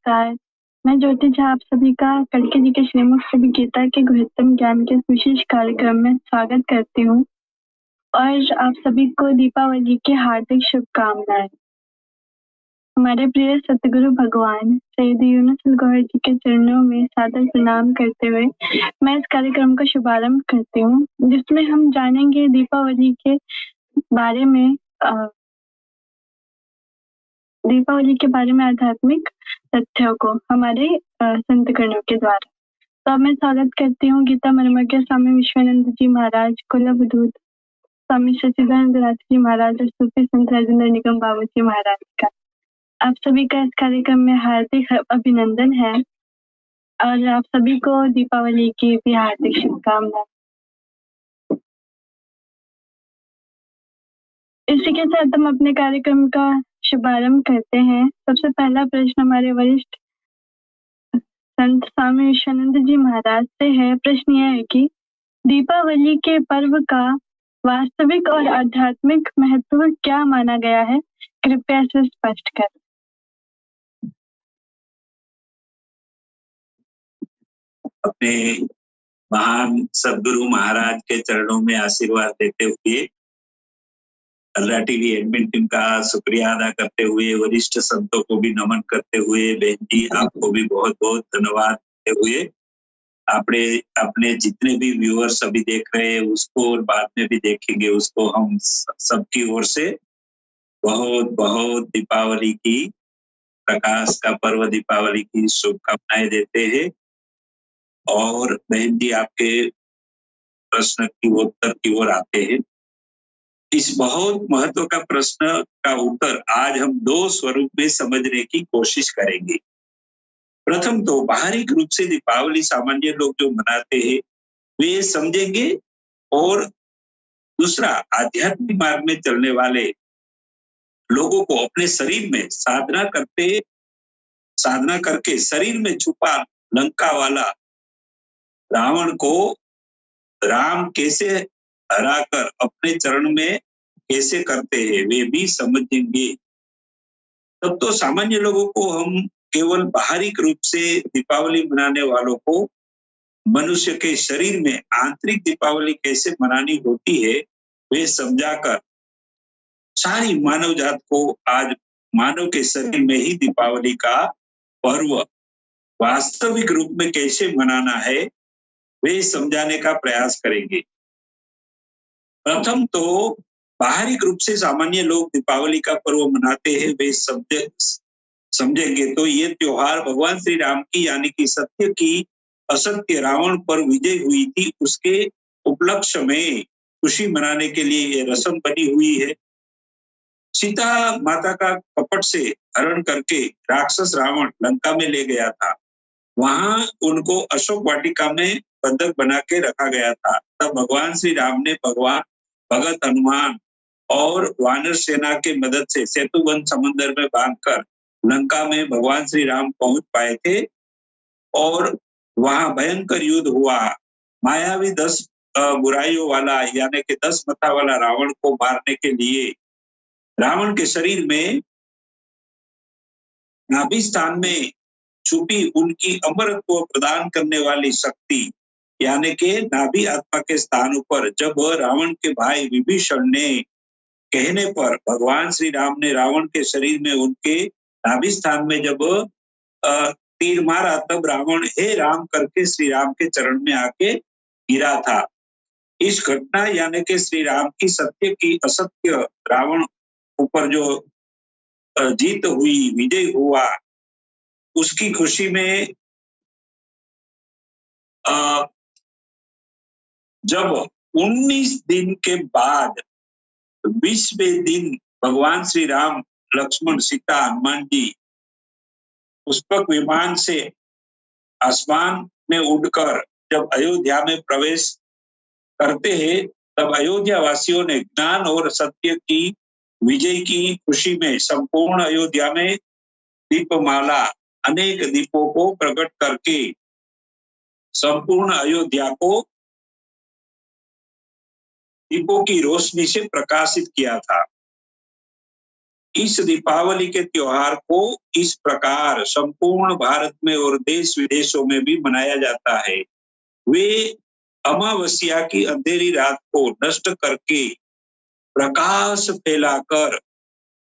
नमस्कार, मैं ज्योति झा आप सभी का कड़के जी के श्रीमुख श्री गीता के गुह्यतम ज्ञान के इस विशेष कार्यक्रम में स्वागत करती हूँ और आप सभी को दीपावली की हार्दिक शुभकामनाएं। हमारे प्रिय सतगुरु भगवान सैयद यूनुस गौहर जी के चरणों में सादर प्रणाम करते हुए मैं इस कार्यक्रम का शुभारंभ करती हूँ, जिसमें हम जानेंगे दीपावली के बारे में आध्यात्मिक तथ्यों को हमारे संतगणों के द्वारा। तो अब मैं स्वागत करती हूँ गीता मर्मज्ञ स्वामी विश्वानंद जी महाराज, कुलवधूत स्वामी सच्चिदानंद राज जी महाराज और सूफी संत राजेंद्र निगम बाबू जी महाराज का। आप सभी का इस कार्यक्रम में हार्दिक अभिनंदन है और आप सभी को दीपावली की भी हार्दिक शुभकामनाएं। इसी के साथ हम अपने कार्यक्रम का शुभारंभ करते हैं। सबसे पहला प्रश्न हमारे वरिष्ठ संत स्वामी विश्वानंद जी महाराज से है। प्रश्न यह है कि दीपावली के पर्व का वास्तविक और आध्यात्मिक महत्व क्या माना गया है, कृपया इसे स्पष्ट करें। अपने महान सदगुरु महाराज के चरणों में आशीर्वाद देते हुए, अल्लाह टीवी एडमिन टीम का शुक्रिया अदा करते हुए, वरिष्ठ संतों को भी नमन करते हुए, बहन जी आपको भी बहुत बहुत धन्यवाद देते हुए, अपने जितने भी व्यूअर्स अभी देख रहे हैं उसको और बाद में भी देखेंगे उसको, हम सबकी ओर से बहुत बहुत दीपावली की, प्रकाश का पर्व दीपावली की शुभकामनाएं देते हैं। और बहन जी आपके प्रश्न की उत्तर की ओर आते हैं। इस बहुत महत्व का प्रश्न का उत्तर आज हम दो स्वरूप में समझने की कोशिश करेंगे। प्रथम तो बाहरी रूप से दीपावली सामान्य लोग जो मनाते हैं वे समझेंगे, और दूसरा आध्यात्मिक मार्ग में चलने वाले लोगों को अपने शरीर में साधना करके शरीर में छुपा लंका वाला रावण को राम कैसे हराकर अपने चरण में कैसे करते हैं वे भी समझेंगे। तब तो सामान्य लोगों को हम केवल बाहरी रूप से दीपावली मनाने वालों को मनुष्य के शरीर में आंतरिक दीपावली कैसे मनानी होती है वे समझाकर सारी मानव जात को आज मानव के शरीर में ही दीपावली का पर्व वास्तविक रूप में कैसे मनाना है वे समझाने का प्रयास करेंगे। प्रथम तो बाहरी रूप से सामान्य लोग दीपावली का पर्व मनाते हैं वे समझेंगे तो ये त्योहार भगवान श्री राम की यानी कि सत्य की असत्य रावण पर विजय हुई थी उसके उपलक्ष्य में खुशी मनाने के लिए ये रस्म बनी हुई है। सीता माता का कपट से हरण करके राक्षस रावण लंका में ले गया था, वहां उनको अशोक वाटिका में बंधक बना के रखा गया था। तब भगवान श्री राम ने भगत हनुमान और वानर सेना के मदद से सेतुबंध समंदर में बांधकर लंका में भगवान श्री राम पहुंच पाए थे और वहां भयंकर युद्ध हुआ। मायावी 10 बुराइयों वाला यानी कि 10 मथा वाला रावण को मारने के लिए रावण के शरीर में नाभि स्थान में छुपी उनकी अमरत्व प्रदान करने वाली शक्ति यानी कि नाभि आत्मा के स्थान पर जब रावण के भाई विभीषण ने कहने पर भगवान श्री राम ने रावण के शरीर में उनके नाभि स्थान में जब तीर मारा तब रावण हे राम करके श्री राम के चरण में आके गिरा था। इस घटना यानी कि श्री राम की सत्य की असत्य रावण ऊपर जो जीत हुई, विजय हुआ, उसकी खुशी में जब 19 दिन के बाद 20वें दिन भगवान श्री राम, लक्ष्मण, सीता, हनुमान जी पुष्पक विमान से आसमान में उड़कर जब अयोध्या में प्रवेश करते हैं तब अयोध्या वासियों ने ज्ञान और सत्य की विजय की खुशी में संपूर्ण अयोध्या में दीपमाला अनेक दीपों को प्रकट करके संपूर्ण अयोध्या को दीपों की रोशनी से प्रकाशित किया था। इस दीपावली के त्योहार को इस प्रकार संपूर्ण भारत में और देश विदेशों में भी मनाया जाता है। वे अमावस्या की अंधेरी रात को नष्ट करके प्रकाश फैलाकर,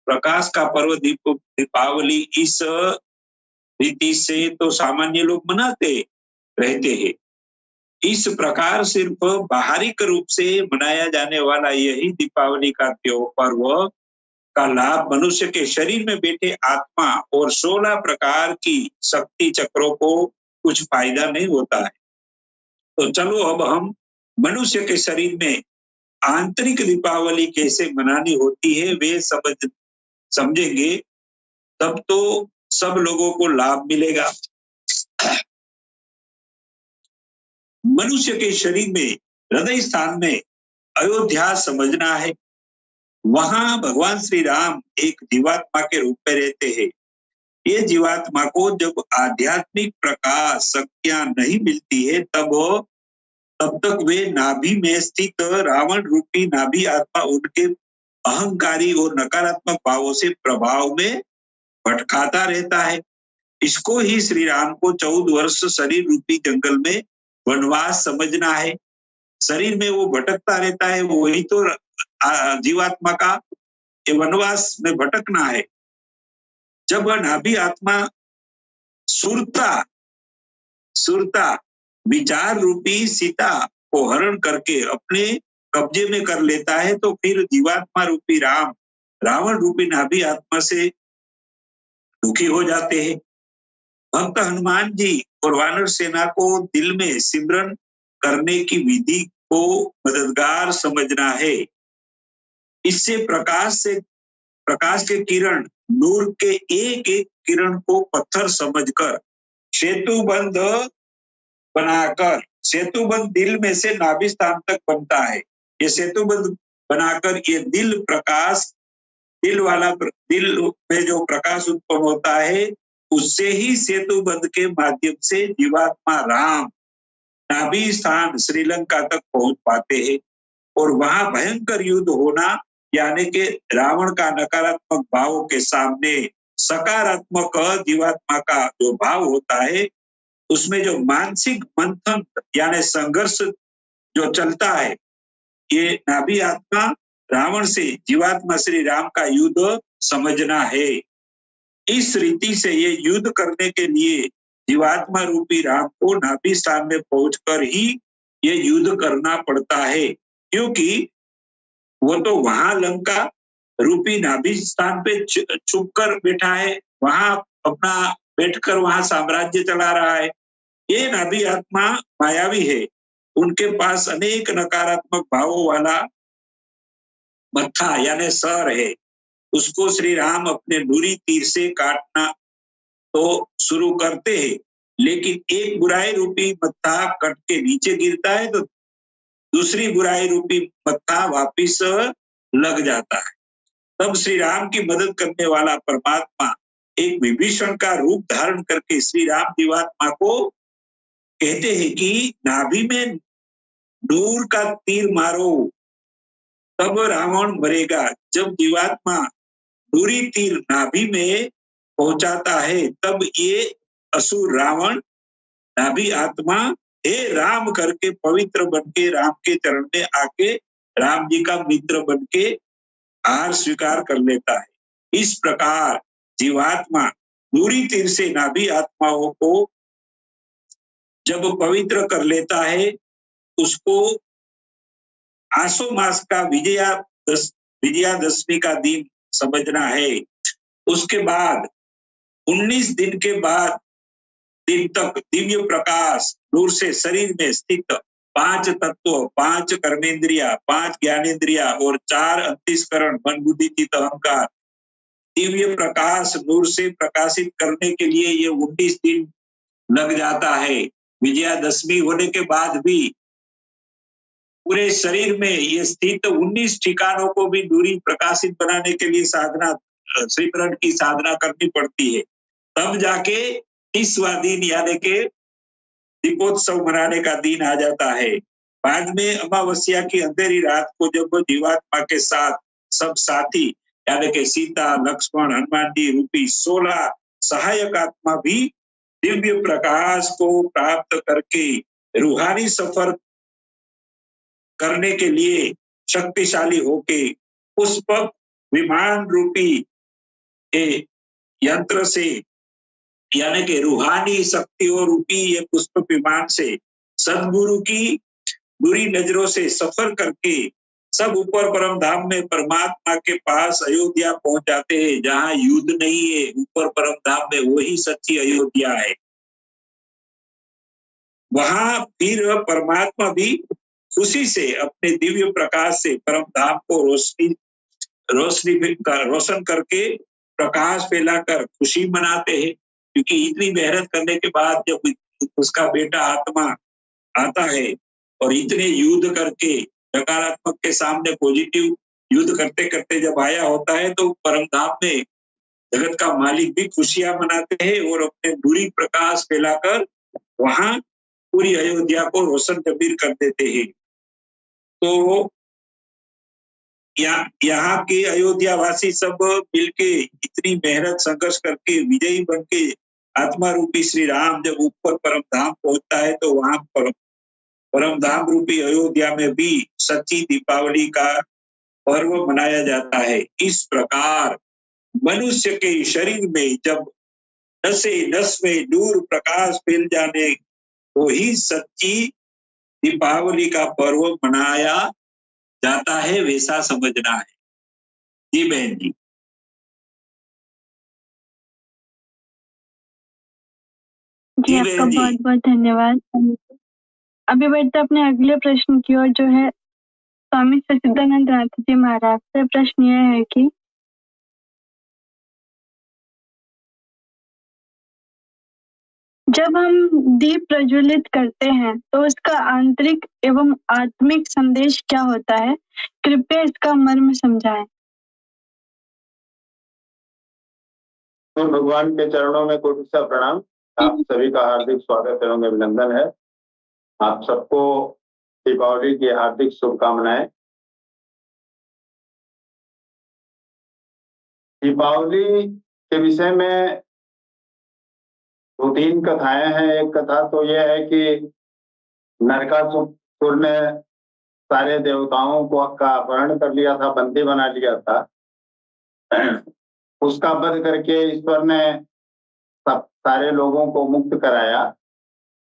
प्रकाश का पर्व दीपावली इस रीति से तो सामान्य लोग मनाते रहते हैं। इस प्रकार सिर्फ बाहरिक रूप से मनाया जाने वाला यही दीपावली का पर्व का लाभ मनुष्य के शरीर में बैठे आत्मा और 16 प्रकार की शक्ति चक्रों को कुछ फायदा नहीं होता है। तो चलो अब हम मनुष्य के शरीर में आंतरिक दीपावली कैसे मनानी होती है वे समझेंगे, तब तो सब लोगों को लाभ मिलेगा। मनुष्य के शरीर में हृदय स्थान में अयोध्या समझना है। वहां भगवान श्री राम एक जीवात्मा के रूप में रहते हैं। ये जीवात्मा को जब आध्यात्मिक प्रकाश शक्तियां नहीं मिलती है तब तक वे नाभि में स्थित रावण रूपी नाभि आत्मा उनके अहंकारी और नकारात्मक भावों से प्रभाव में भटकाता रहता है। इसको ही श्री राम को 14 वर्ष शरीर रूपी जंगल में वनवास समझना है। शरीर में वो भटकता रहता है, वही तो जीवात्मा का वनवास में भटकना है। जब नाभि आत्मा सुरता विचार रूपी सीता को हरण करके अपने कब्जे में कर लेता है तो फिर जीवात्मा रूपी रावण रूपी नाभि आत्मा से दुखी हो जाते हैं। भक्त हनुमान जी और वानर सेना को दिल में सिमरन करने की विधि को मददगार समझना है। इससे प्रकाश के किरण, नूर के एक एक किरण को पत्थर समझकर सेतुबंध दिल में से नाभि स्थान तक बनता है। ये सेतुबंध बनाकर ये दिल में जो प्रकाश उत्पन्न होता है उससे ही सेतुबंध के माध्यम से जीवात्मा राम नाभि स्थान श्रीलंका तक पहुंच पाते हैं और वहां भयंकर युद्ध होना, यानी कि रावण का नकारात्मक भाव के सामने सकारात्मक जीवात्मा का जो भाव होता है उसमें जो मानसिक मंथन यानी संघर्ष जो चलता है, ये नाभि आत्मा रावण से जीवात्मा श्री राम का युद्ध समझना है। इस रीति से ये युद्ध करने के लिए जीवात्मा रूपी राम को नाभि स्थान में पहुंचकर ही ये युद्ध करना पड़ता है, क्योंकि वो तो वहां लंका रूपी नाभि स्थान पे छुप कर बैठा है, वहां अपना बैठकर वहां साम्राज्य चला रहा है। ये नाभि आत्मा मायावी है, उनके पास अनेक नकारात्मक भावों वाला मत्था यानी सर है। उसको श्री राम अपने नूरी तीर से काटना तो शुरू करते हैं, लेकिन एक बुराई रूपी मत्था कट के नीचे गिरता है तो दूसरी बुराई रूपी मत्था वापिस लग जाता है। तब श्री राम की मदद करने वाला परमात्मा एक विभीषण का रूप धारण करके श्री राम जीवात्मा को कहते हैं कि नाभि में नूर का तीर मारो तब रावण मरेगा। जब जीवात्मा नूरी तीर नाभि में पहुंचाता है तब ये असुर रावण नाभि आत्मा हे राम करके पवित्र बनके राम के चरण में आके राम जी का मित्र बनके हार स्वीकार कर लेता है। इस प्रकार जीवात्मा नूरी तीर से नाभि आत्माओं को जब पवित्र कर लेता है, उसको आसो मास का विजयादशमी का दिन समझना है। उसके बाद 19 दिन तक दिव्य प्रकाश नूर से शरीर में स्थित 5 तत्व, 5 कर्मेंद्रिया, 5 ज्ञानेन्द्रिया और 4 अंतःकरण मन बुद्धि चित्त अहंकार दिव्य प्रकाश नूर से प्रकाशित करने के लिए ये 19 दिन लग जाता है। विजयादशमी होने के बाद भी पूरे शरीर में ये स्थित 19 ठिकानों को भी दूरी प्रकाशित बनाने के लिए साधना, श्रीकरण की साधना करनी पड़ती है। तब जाके 30वां दिन यानी के दीपोत्सव मनाने का दिन आ जाता है। बाद में अमावस्या की अंधेरी रात को जब जीवात्मा के साथ सब साथी यानी कि सीता, लक्ष्मण, हनुमान जी रूपी 16 सहायक आत्मा भी दिव्य प्रकाश को प्राप्त करके रूहानी सफर करने के लिए शक्तिशाली होके पुष्पक विमान रूपी यंत्र से, यानी कि रूहानी शक्तियों रूपी ये पुष्प विमान से सदगुरु की बुरी नजरों से सफर करके सब ऊपर परम धाम में परमात्मा के पास अयोध्या पहुंच जाते हैं, जहां युद्ध नहीं है। ऊपर परम धाम में वही सच्ची अयोध्या है। वहां फिर परमात्मा भी खुशी से अपने दिव्य प्रकाश से परम धाम को रोशन करके प्रकाश फैलाकर खुशी मनाते हैं। क्योंकि इतनी मेहनत करने के बाद जब उसका बेटा आत्मा आता है और इतने युद्ध करके नकारात्मक के सामने पॉजिटिव युद्ध करते करते जब आया होता है, तो परम धाम में जगत का मालिक भी खुशियां मनाते हैं और अपने बुरी प्रकाश फैलाकर वहां पूरी अयोध्या को रोशन जबीर कर देते हैं। तो यहाँ के अयोध्या वासी सब मिलके इतनी मेहनत संघर्ष करके विजयी बन के आत्मा रूपी श्री राम जब ऊपर परम धाम पहुंचता है, तो वहां परम धाम रूपी अयोध्या में भी सच्ची दीपावली का पर्व मनाया जाता है। इस प्रकार मनुष्य के शरीर में जब नसे नस में नूर प्रकाश फैल जाने को ही सच्ची दीपावली का पर्व मनाया जाता है, वैसा समझना है। जी बहन जी। जी आपका बहुत बहुत धन्यवाद। अभी बढ़ते अपने अगले प्रश्न की ओर, जो है स्वामी सच्चिदानंद नाथ जी महाराज से। प्रश्न यह है कि जब हम दीप प्रज्वलित करते हैं तो उसका आंतरिक एवं आत्मिक संदेश क्या होता है? कृपया इसका मर्म समझाएं। तो भगवान के चरणों में कोटि सा प्रणाम। आप सभी का हार्दिक स्वागत एवं अभिनंदन है। आप सबको दीपावली की हार्दिक शुभकामनाएं। दीपावली के विषय में 2-3 कथाएं हैं। एक कथा तो यह है कि नरकासुर ने सारे देवताओं को का अपहरण कर लिया था, बंदी बना लिया था। उसका वध करके ईश्वर ने सब सारे लोगों को मुक्त कराया।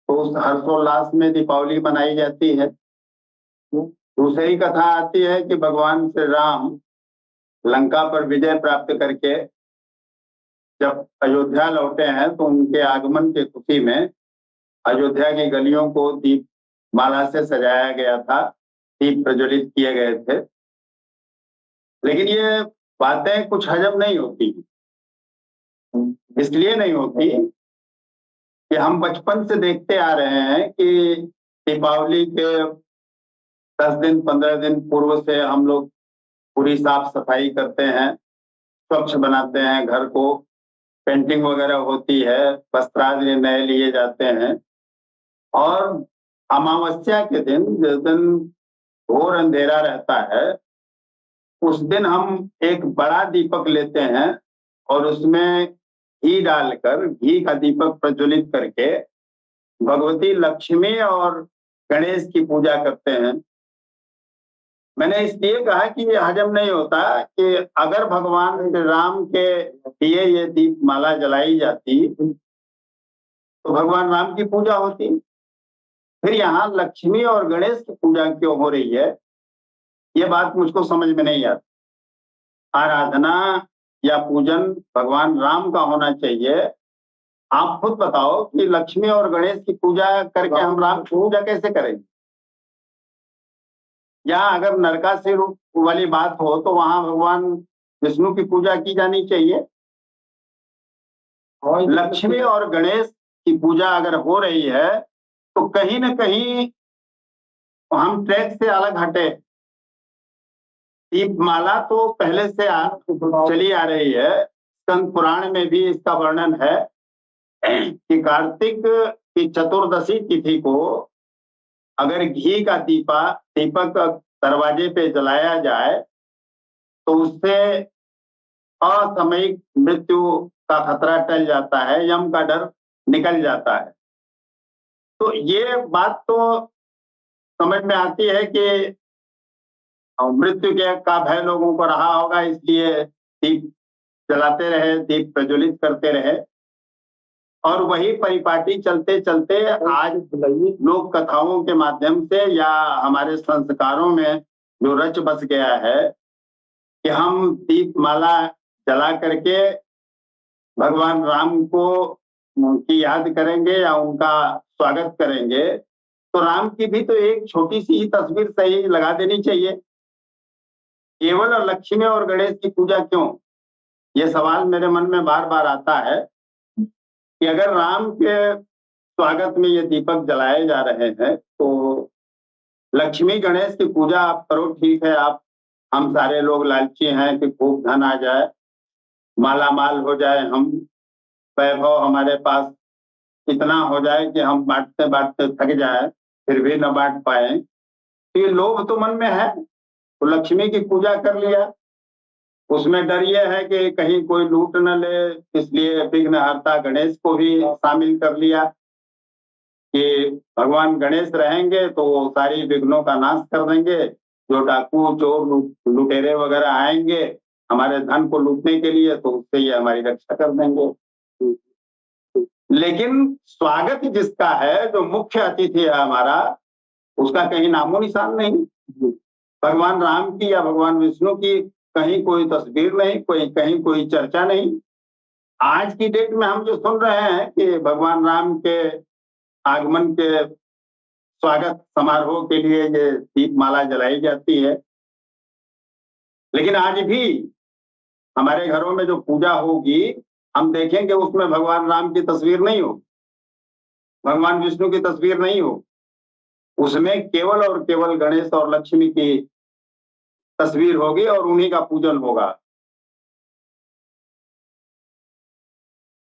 तो उस हर्षोल्लास में दीपावली मनाई जाती है। दूसरी कथा आती है कि भगवान श्री राम लंका पर विजय प्राप्त करके जब अयोध्या लौटे हैं, तो उनके आगमन के खुशी में अयोध्या की गलियों को दीप माला से सजाया गया था, दीप प्रज्वलित किए गए थे। लेकिन ये बातें कुछ हजम नहीं होती। इसलिए नहीं होती कि हम बचपन से देखते आ रहे हैं कि दीपावली के 10 दिन 15 दिन पूर्व से हम लोग पूरी साफ सफाई करते हैं, स्वच्छ बनाते हैं घर को, पेंटिंग वगैरह होती है, वस्त्रादि नए लिए जाते हैं। और अमावस्या के दिन, जिस दिन घोर अंधेरा रहता है, उस दिन हम एक बड़ा दीपक लेते हैं और उसमें घी डालकर, घी का दीपक प्रज्वलित करके भगवती लक्ष्मी और गणेश की पूजा करते हैं। मैंने इसलिए कहा कि ये हजम नहीं होता कि अगर भगवान श्री राम के लिए ये दीप माला जलाई जाती तो भगवान राम की पूजा होती। फिर यहाँ लक्ष्मी और गणेश की पूजा क्यों हो रही है, ये बात मुझको समझ में नहीं आती। आराधना या पूजन भगवान राम का होना चाहिए। आप खुद बताओ कि लक्ष्मी और गणेश की पूजा करके हम राम की पूजा कैसे करेंगे? या अगर नरकासुर वाली बात हो तो वहां भगवान विष्णु की पूजा की जानी चाहिए। लक्ष्मी और गणेश की पूजा अगर हो रही है तो कहीं न कहीं हम ट्रैक से अलग हटे। दीपमाला तो पहले से चली आ रही है। स्कंद पुराण में भी इसका वर्णन है कि कार्तिक की चतुर्दशी तिथि को अगर घी का दीपक दरवाजे पे जलाया जाए तो उससे असामयिक मृत्यु का खतरा टल जाता है, यम का डर निकल जाता है। तो ये बात तो समझ में आती है कि मृत्यु के का भय लोगों को रहा होगा, इसलिए दीप जलाते रहे, दीप प्रज्वलित करते रहे। और वही परिपाटी चलते चलते आज लोक कथाओं के माध्यम से या हमारे संस्कारों में जो रच बस गया है कि हम दीपमाला जला करके भगवान राम को की याद करेंगे या उनका स्वागत करेंगे, तो राम की भी तो एक छोटी सी ही तस्वीर सही लगा देनी चाहिए। केवल लक्ष्मी और गणेश की पूजा क्यों? ये सवाल मेरे मन में बार बार आता है कि अगर राम के स्वागत में ये दीपक जलाए जा रहे हैं तो लक्ष्मी गणेश की पूजा आप करो, ठीक है, आप हम सारे लोग लालची हैं कि खूब धन आ जाए, माला माल हो जाए, हम वैभव हमारे पास इतना हो जाए कि हम बांटते बांटते थक जाए फिर भी न बांट पाए, तो ये लोभ तो मन में है। तो लक्ष्मी की पूजा कर लिया, उसमें डर ये है कि कहीं कोई लूट न ले, इसलिए विघ्नहर्ता गणेश को भी शामिल कर लिया कि भगवान गणेश रहेंगे तो वो सारी विघ्नों का नाश कर देंगे। जो डाकू चोर लुटेरे वगैरह आएंगे हमारे धन को लूटने के लिए, तो उससे ये हमारी रक्षा कर देंगे। लेकिन स्वागत जिसका है, जो मुख्य अतिथि है हमारा, उसका कहीं नामो निशान नहीं। भगवान राम की या भगवान विष्णु की कहीं कोई तस्वीर नहीं, कहीं कोई चर्चा नहीं। आज की डेट में हम जो सुन रहे हैं कि भगवान राम के आगमन के स्वागत समारोह के लिए ये दीपमाला जलाई जाती है, लेकिन आज भी हमारे घरों में जो पूजा होगी हम देखेंगे उसमें भगवान राम की तस्वीर नहीं हो, भगवान विष्णु की तस्वीर नहीं हो, उसमें केवल और केवल गणेश और लक्ष्मी की तस्वीर होगी और उन्हीं का पूजन होगा।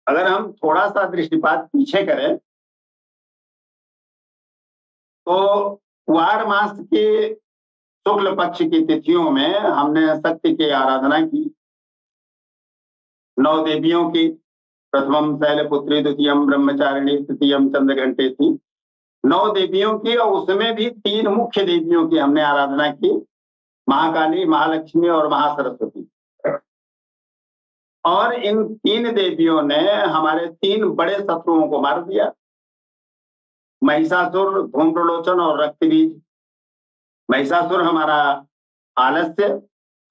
अगर हम थोड़ा सा दृष्टिपात पीछे करें तो कुआर मास के शुक्ल पक्ष की तिथियों में हमने शक्ति की आराधना की, 9 देवियों की। प्रथमम शैलपुत्री, द्वितीयम ब्रह्मचारिणी, तृतीयम चंद्रघंटे थी। 9 देवियों की, और उसमें भी 3 मुख्य देवियों की हमने आराधना की, महाकाली, महालक्ष्मी और महासरस्वती। और इन 3 देवियों ने हमारे 3 बड़े शत्रुओं को मार दिया, महिषासुर, धूम्रलोचन और रक्तबीज। महिषासुर हमारा आलस्य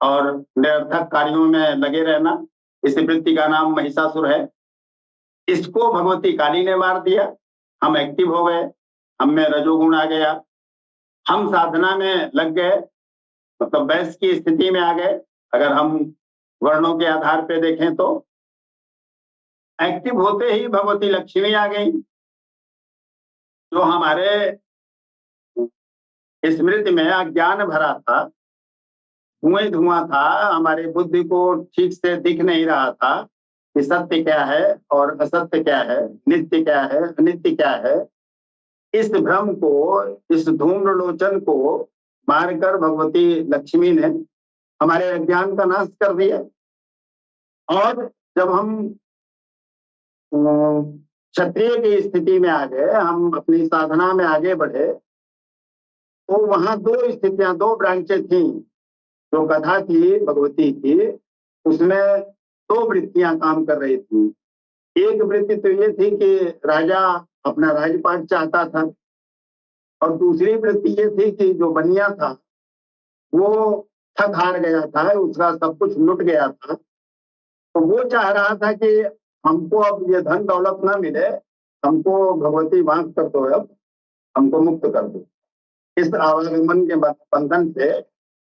और निरर्थक कार्यों में लगे रहना, इस वृत्ति का नाम महिषासुर है। इसको भगवती काली ने मार दिया। हम एक्टिव हो गए, हम में रजोगुण आ गया, हम साधना में लग गए, मतलब वैश्य की स्थिति में आ गए। अगर हम वर्णों के आधार पे देखें तो एक्टिव होते ही भगवती लक्ष्मी आ गई, जो हमारे स्मृति में अज्ञान भरा था, धुआं था, हमारी बुद्धि को ठीक से दिख नहीं रहा था कि सत्य क्या है और असत्य क्या है, नित्य क्या है, अनित्य क्या है। इस भ्रम को, इस धूम्रलोचन को मारकर भगवती लक्ष्मी ने हमारे अज्ञान का नाश कर दिया। और जब हम क्षत्रिय की स्थिति में आ गए, हम अपनी साधना में आगे बढ़े, तो वहां 2 स्थितियां, 2 ब्रांचें थी। जो कथा थी भगवती की, उसमें 2 वृत्तियां काम कर रही थी। एक वृत्ति तो ये थी कि राजा अपना राजपाट चाहता था, और दूसरी वृत्ति ये थी कि जो बनिया था वो थक हार गया था, उसका सब कुछ लुट गया था, तो वो चाह रहा था कि हमको अब ये धन दौलत ना मिले, हमको भगवती वांग कर दो, अब हमको मुक्त कर दो, इस आवागमन के बंधन से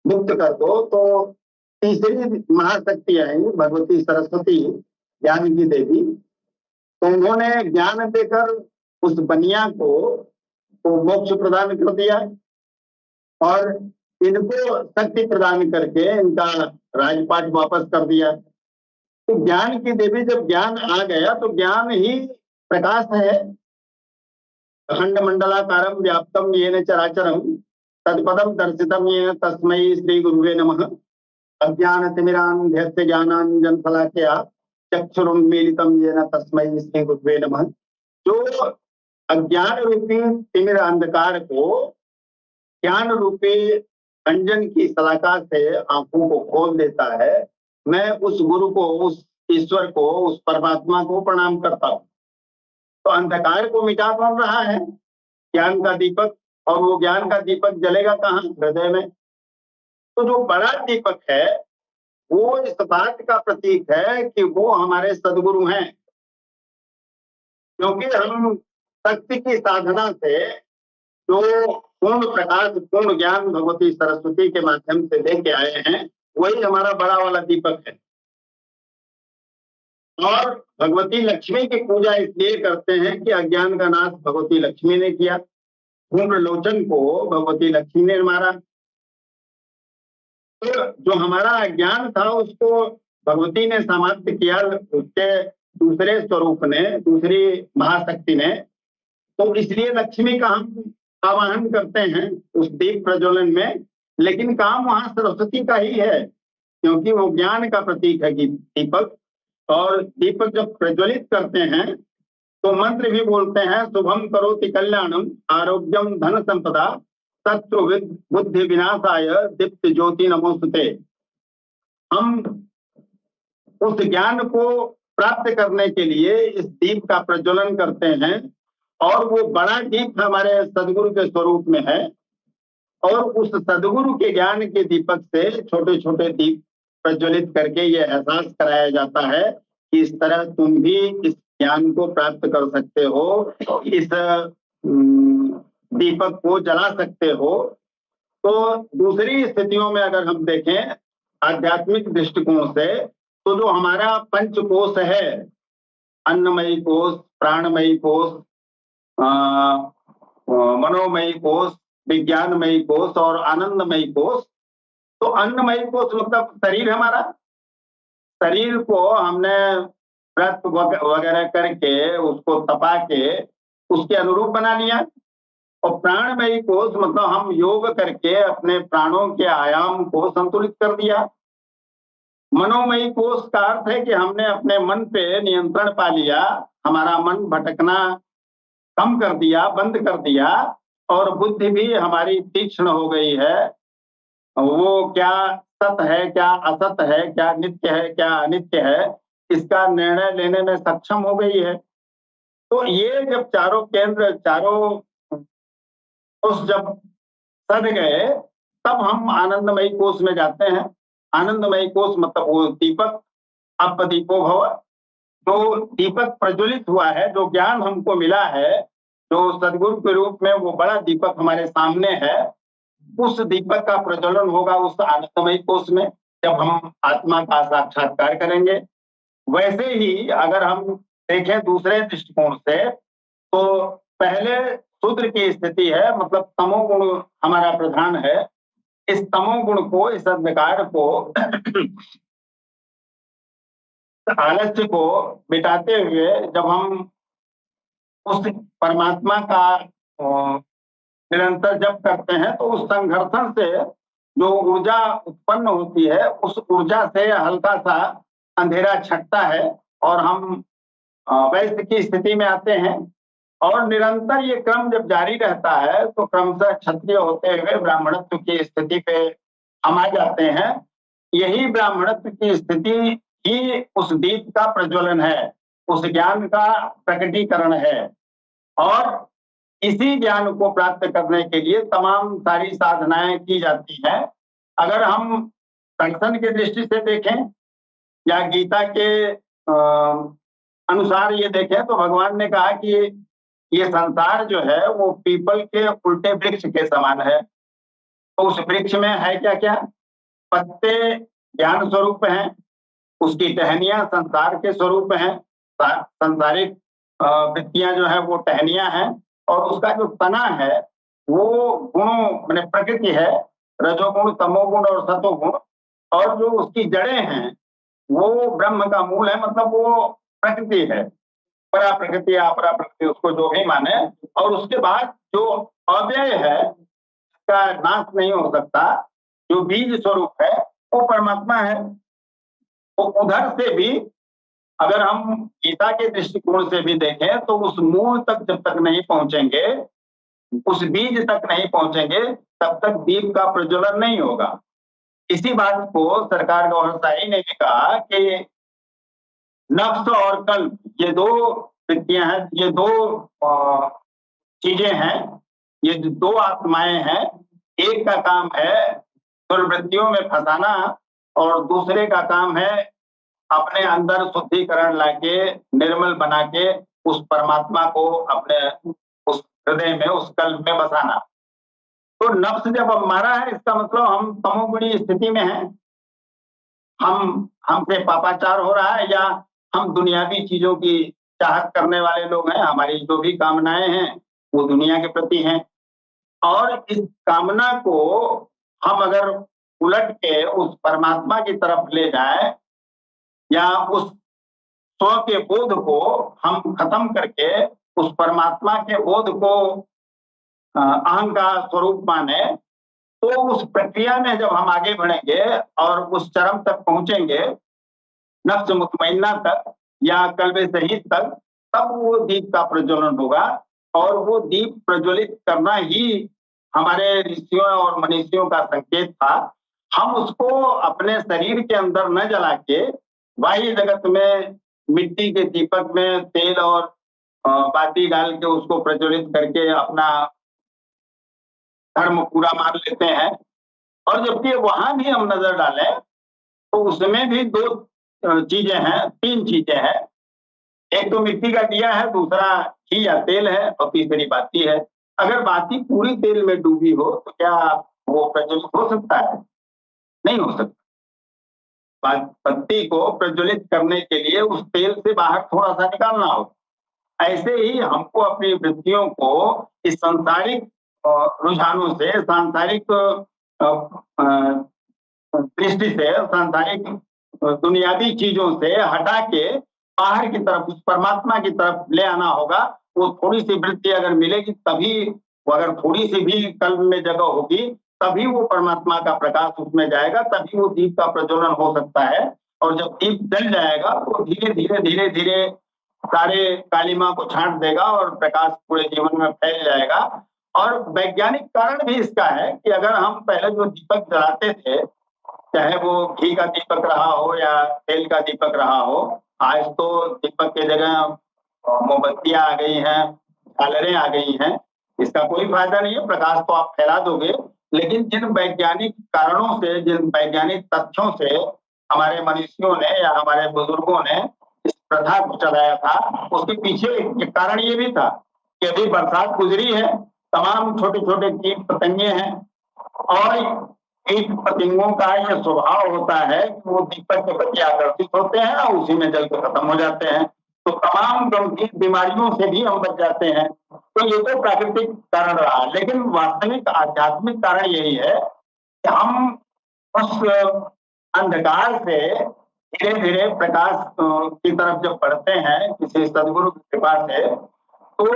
मुक्त कर दो। तो तीसरी महाशक्ति आई भगवती सरस्वती, ज्ञान की देवी, तो उन्होंने ज्ञान देकर उस बनिया को मोक्ष प्रदान कर दिया और इनको शक्ति प्रदान करके इनका राजपाट वापस कर दिया। तो ज्ञान की देवी, जब ज्ञान आ गया तो ज्ञान ही प्रकाश है। अखंड मंडलाकारम व्याप्तम येन चराचरम तत्पदम दर्शितम येन तस्मै श्री गुरुवे नमः। अज्ञानतिमिरान्धस्य ज्ञानाञ्जनशलाकया चक्षुरुन्मीलितं येन तस्मै श्रीगुरुवे नमः। जो अज्ञान रूपी तिमिर अंधकार को ज्ञान रूपी अंजन की सलाका से आंखों को खोल देता है, मैं उस गुरु को, उस ईश्वर को, उस परमात्मा को प्रणाम करता हूँ। तो अंधकार को मिटा कौन रहा है? ज्ञान का दीपक। और वो ज्ञान का दीपक जलेगा कहाँ? हृदय में। तो जो बड़ा दीपक है वो इस बात का प्रतीक है कि वो हमारे सदगुरु हैं, क्योंकि हम शक्ति की साधना से जो पूर्ण प्रकाश, पूर्ण ज्ञान भगवती सरस्वती के माध्यम से लेके आए हैं, वही हमारा बड़ा वाला दीपक है। और भगवती लक्ष्मी की पूजा इसलिए करते हैं कि अज्ञान का नाश भगवती लक्ष्मी ने किया, धूम्र लोचन को भगवती लक्ष्मी ने मारा। तो जो हमारा अज्ञान था उसको भगवती ने समाप्त किया, उसके दूसरे स्वरूप ने, दूसरी महाशक्ति ने। तो इसलिए लक्ष्मी का हम आवाहन करते हैं उस दीप प्रज्वलन में, लेकिन काम वहां सरस्वती का ही है, क्योंकि वो ज्ञान का प्रतीक है कि दीपक। और दीपक जब प्रज्वलित करते हैं तो मंत्र भी बोलते हैं, शुभम करोति कल्याणम आरोग्यम धन संपदा शत्रु बुद्धि विनाशाय दीप्त ज्योति नमोस्तुते। हम उस ज्ञान को प्राप्त करने के लिए इस दीप का प्रज्वलन करते हैं, और वो बड़ा दीप हमारे सदगुरु के स्वरूप में है। और उस सदगुरु के ज्ञान के दीपक से छोटे छोटे दीप प्रज्वलित करके ये एहसास कराया जाता है कि इस तरह तुम भी इस ज्ञान को प्राप्त कर सकते हो, इस दीपक को जला सकते हो। तो दूसरी स्थितियों में अगर हम देखें आध्यात्मिक दृष्टिकोण से, तो जो हमारा पंचकोश है, अन्नमयी कोश, प्राणमयी कोश, मनोमयी कोश, विज्ञानमयी कोश और आनंदमयी कोश। तो अन्नमयी कोश मतलब शरीर, हमारा शरीर को हमने व्रत वगैरह करके उसको तपा के उसके अनुरूप बना लिया। और प्राणमयी कोश मतलब हम योग करके अपने प्राणों के आयाम को संतुलित कर दिया। मनोमयी कोश का अर्थ है कि हमने अपने मन पे नियंत्रण पा लिया, हमारा मन भटकना कम कर दिया, बंद कर दिया। और बुद्धि भी हमारी तीक्ष्ण हो गई है, वो क्या सत है, क्या असत है, क्या नित्य है, क्या अनित्य है, इसका निर्णय लेने में सक्षम हो गई है। तो ये जब चारों केंद्र, चारों कोश जब सद गए, तब हम आनंदमयी कोश में जाते हैं। आनंदमयी कोश मतलब वो दीपक, अपदीपो भव। जो दीपक प्रज्वलित हुआ है, जो ज्ञान हमको मिला है, जो सदगुरु के रूप में वो बड़ा दीपक हमारे सामने है, उस दीपक का प्रज्वलन होगा उस आनंदमयी कोश में, जब हम आत्मा का साक्षात्कार करेंगे। वैसे ही अगर हम देखें दूसरे दृष्टिकोण से, तो पहले शूद्र की स्थिति है, मतलब तमोगुण हमारा प्रधान है। इस तमोगुण को, इस अंधकार को, आलस्य को मिटाते हुए जब हम उस परमात्मा का निरंतर जप करते हैं, तो उस संघर्षण से जो ऊर्जा उत्पन्न होती है, उस ऊर्जा से हल्का सा अंधेरा छटता है और हम वैश्य की स्थिति में आते हैं। और निरंतर ये क्रम जब जारी रहता है, तो क्रमशः क्षत्रिय होते हुए ब्राह्मणत्व की स्थिति पे हम आ जाते हैं। यही ब्राह्मणत्व की स्थिति ही उस दीप का प्रज्वलन है, उस ज्ञान का प्रकटीकरण है। और इसी ज्ञान को प्राप्त करने के लिए तमाम सारी साधनाएं की जाती हैं। अगर हम दर्शन की दृष्टि से देखें या गीता के अनुसार ये देखें, तो भगवान ने कहा कि ये संसार जो है वो पीपल के उल्टे वृक्ष के समान है। तो उस वृक्ष में है क्या क्या? पत्ते ज्ञान स्वरूप हैं, उसकी टहनियां संसार के स्वरूप हैं, संसारिक वृत्तियां जो है वो टहनियां हैं। और उसका जो तना है वो गुणों माने प्रकृति है, रजोगुण, तमोगुण और सतोगुण। और जो उसकी जड़ें हैं वो ब्रह्म का मूल है, मतलब वो प्रकृति है, परा प्रकृति, अपरा प्रकृति, उसको जो भी माने। और उसके बाद जो अव्यय है, इसका नाश नहीं हो सकता, जो बीज स्वरूप है, वो परमात्मा है। तो उधर से भी अगर हम गीता के दृष्टिकोण से भी देखें तो उस मूल तक जब तक नहीं पहुंचेंगे, उस बीज तक नहीं पहुंचेंगे, तब तक दीप का प्रज्वलन नहीं होगा। इसी बात को सरकार गौहर शाही ने भी कहा कि नफ्स और कल्प ये दो वृत्तियां हैं, ये दो चीजें हैं, ये दो आत्माएं हैं। एक का काम है दुर्वृत्तियों में फंसाना और दूसरे का काम है अपने अंदर शुद्धिकरण लाके निर्मल बना के उस परमात्मा को अपने उस हृदय में, उस कल्प में बसाना। तो नफ्स जब हमारा है, इसका मतलब हम तमोगुणी स्थिति में हैं, हमसे पापाचार हो रहा है, या हम दुनियावी चीजों की चाहत करने वाले लोग हैं, हमारी जो भी कामनाएं हैं वो दुनिया के प्रति हैं। और इस कामना को हम अगर उलट के उस परमात्मा की तरफ ले जाएं, या उस स्व के बोध को हम खत्म करके उस परमात्मा के बोध को अहं का स्वरूप माने, तो उस प्रक्रिया में जब हम आगे बढ़ेंगे और उस चरम तक पहुंचेंगे, नफ्स मुतमइन्ना तक या कल्बे शहीद तक, तब वो दीप का प्रज्वलन होगा। और वो दीप प्रज्वलित करना ही हमारे ऋषियों और मनीषियों का संकेत था। हम उसको अपने शरीर के अंदर न जला के बाह्य जगत में मिट्टी के दीपक में तेल और बाती डाल के उसको प्रज्वलित करके अपना धर्म पूरा मान लेते हैं। और जबकि वहां भी हम नजर डालें तो उसमें भी दो चीजें हैं, तीन चीजें हैं। एक तो मिट्टी का दिया है, दूसरा घी या तेल है, और तीसरी बाती है। अगर बाती पूरी तेल में डूबी हो तो क्या वो प्रज्वलित हो सकता है? नहीं हो सकता। बत्ती को प्रज्वलित करने के लिए उस तेल से बाहर थोड़ा सा निकालना होगा। ऐसे ही हमको अपनी वृत्तियों को इस सांसारिक रुझानों से, सांसारिक दृष्टि से, सांसारिक दुनियावी चीजों से हटा के बाहर की तरफ, उस परमात्मा की तरफ ले आना होगा। वो थोड़ी सी वृत्ति अगर मिलेगी तभी, अगर थोड़ी सी भी कल्प में जगह होगी तभी वो परमात्मा का प्रकाश उसमें जाएगा, तभी वो दीप का प्रज्वलन हो सकता है। और जब दीप जल जाएगा तो धीरे धीरे धीरे धीरे सारे कालिमा को छांट देगा और प्रकाश पूरे जीवन में फैल जाएगा। और वैज्ञानिक कारण भी इसका है कि अगर हम पहले जो दीपक जलाते थे, चाहे वो घी का दीपक रहा हो या तेल का दीपक रहा हो, आज तो दीपक की जगह मोमबत्तियां आ गई हैं, झालरें आ गई हैं। इसका कोई फायदा नहीं है, प्रकाश तो आप फैला दोगे, लेकिन जिन वैज्ञानिक कारणों से, जिन वैज्ञानिक तथ्यों से हमारे मनीषियों ने या हमारे बुजुर्गों ने इस प्रथा को चलाया था, उसके पीछे एक कारण ये भी था कि अभी बरसात गुजरी है, तमाम छोटे छोटे कीट पतंगे हैं, और कीट पतंगों का यह स्वभाव होता है कि वो दीपक के प्रति आकर्षित होते हैं और उसी में जल के खत्म हो जाते हैं। तो तमाम गंभीर बीमारियों से भी हम बच जाते हैं। तो ये तो प्राकृतिक कारण रहा, लेकिन वास्तविक आध्यात्मिक कारण यही है कि हम उस अंधकार से धीरे धीरे प्रकाश की तरफ जब बढ़ते हैं किसी सदगुरु की कृपा से, तो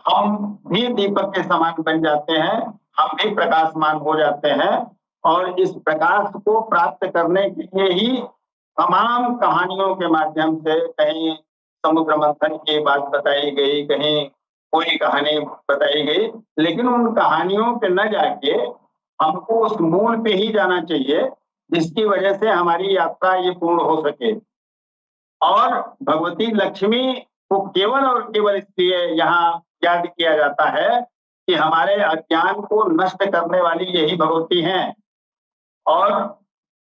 हम भी दीपक के समान बन जाते हैं, हम भी प्रकाशमान हो जाते हैं। और इस प्रकाश को प्राप्त करने के लिए ही तमाम कहानियों के माध्यम से, कहीं समुद्र मंथन की बात बताई गई, कहीं कोई कहानी बताई गई, लेकिन उन कहानियों पे न जाके हमको उस मूल पे ही जाना चाहिए जिसकी वजह से हमारी यात्रा ये पूर्ण हो सके। और भगवती लक्ष्मी को केवल और केवल इसलिए यहाँ याद किया जाता है कि हमारे अज्ञान को नष्ट करने वाली यही भगवती हैं। और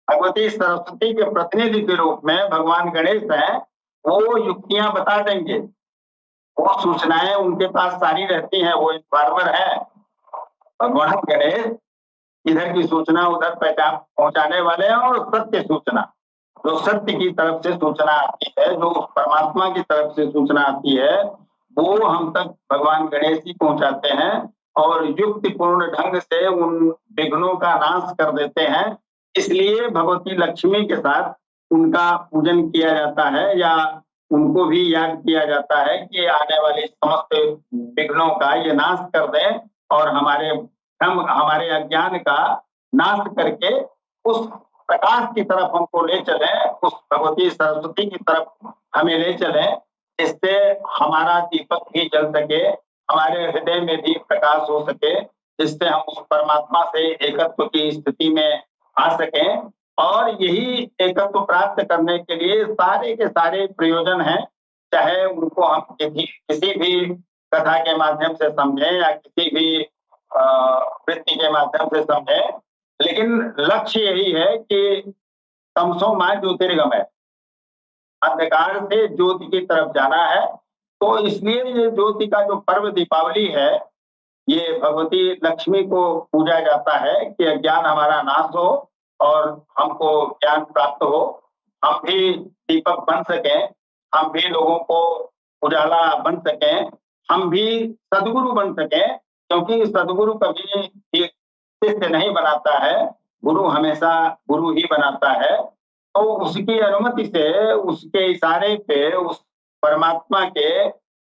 भगवती सरस्वती के प्रतिनिधि के रूप में भगवान गणेश हैं, वो युक्तियां बता देंगे, वो सूचनाएं उनके पास सारी रहती हैं, वो इन्फॉर्मर है। भगवान गणेश इधर की सूचना उधर पहुंचाने वाले हैं, और सत्य सूचना, जो सत्य की तरफ से सूचना आती है, जो परमात्मा की तरफ से सूचना आती है, वो हम तक भगवान गणेश ही पहुंचाते हैं और युक्तिपूर्ण ढंग से उन विघ्नों का नाश कर देते हैं। इसलिए भगवती लक्ष्मी के साथ उनका पूजन किया जाता है, या उनको भी याद किया जाता है कि आने वाले समस्त विघ्नों का ये नाश कर दें और हमारे अज्ञान का नाश करके उस प्रकाश की तरफ हमको ले चले, उस भगवती सरस्वती की तरफ हमें ले चले, जिससे हमारा दीपक भी जल सके, हमारे हृदय में भी प्रकाश हो सके, जिससे हम उस परमात्मा से एकत्व की स्थिति में आ सकें। और यही एकत्व प्राप्त करने के लिए सारे के सारे प्रयोजन हैं, चाहे उनको हम किसी भी कथा के माध्यम से समझें या किसी भी वृत्ति के माध्यम से समझें, लेकिन लक्ष्य यही है कि तमसो मां ज्योतिर्गमय, अंधकार से ज्योति की तरफ जाना है। तो इसलिए ये ज्योति का जो पर्व दीपावली है, ये भगवती लक्ष्मी को पूजा जाता है कि अज्ञान हमारा नाश हो और हमको ज्ञान प्राप्त हो, हम भी दीपक बन सकें, हम भी लोगों को उजाला बन सकें, हम भी सदगुरु बन सकें, क्योंकि सदगुरु कभी शिष्य नहीं बनाता है, गुरु हमेशा गुरु ही बनाता है। तो उसकी अनुमति से, उसके इशारे पे, उस परमात्मा के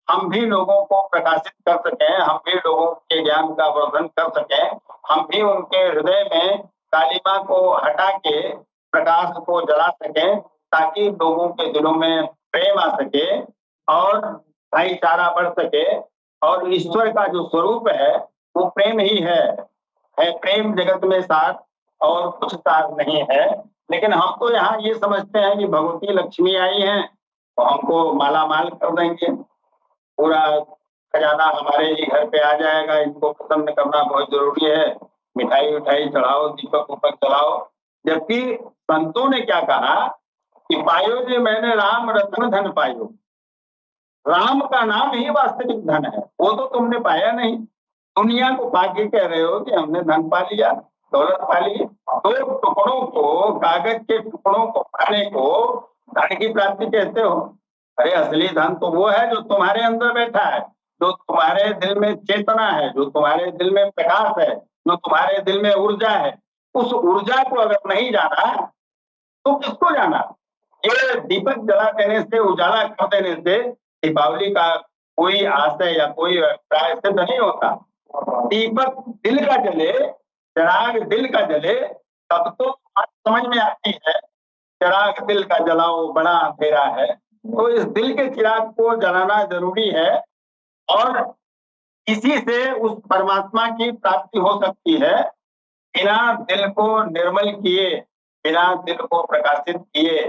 हम भी लोगों को प्रकाशित कर सकें, हम भी लोगों के ज्ञान का वर्धन कर सकें, हम भी उनके हृदय में कालिमा को हटा के प्रकाश को जला सकें, ताकि लोगों के दिलों में प्रेम आ सके और भाईचारा बढ़ सके। और ईश्वर का जो स्वरूप है वो प्रेम ही है प्रेम जगत में सार और कुछ सार नहीं है। लेकिन हम तो यहाँ ये समझते हैं कि भगवती लक्ष्मी आई हैं तो हमको माला माल कर देंगे, पूरा खजाना हमारे ही घर पे आ जाएगा, इनको प्रसन्न करना बहुत जरूरी है, मिठाई उठाई चढ़ाओ, दीपक उपक जलाओ। जबकि संतों ने क्या कहा कि पायो जी मैंने राम रत्न धन पायो, राम का नाम ही वास्तविक धन है, वो तो तुमने पाया नहीं, दुनिया को पाके कह रहे हो कि हमने धन पा लिया, दौलत पा ली। तो टुकड़ों को, कागज के टुकड़ों को पाने को धन की प्राप्ति कहते हो? अरे असली धन तो वो है जो तुम्हारे अंदर बैठा है, जो तुम्हारे दिल में चेतना है, जो तुम्हारे दिल में प्रकाश है, जो तुम्हारे दिल में ऊर्जा है। उस ऊर्जा को अगर नहीं जाना तो किसको जाना? ये दीपक जला देने से, उजाला कर देने से दीपावली का कोई आशय या कोई अभिप्राय सिद्ध नहीं होता। दीपक दिल का जले, चिराग दिल का जले, तब तो बात समझ में आती है। चिराग दिल का जलाओ बड़ा अंधेरा है, तो इस दिल के चिराग को जलाना जरूरी है। और इसी से उस परमात्मा की प्राप्ति हो सकती है। बिना दिल को निर्मल किए, बिना दिल को प्रकाशित किए,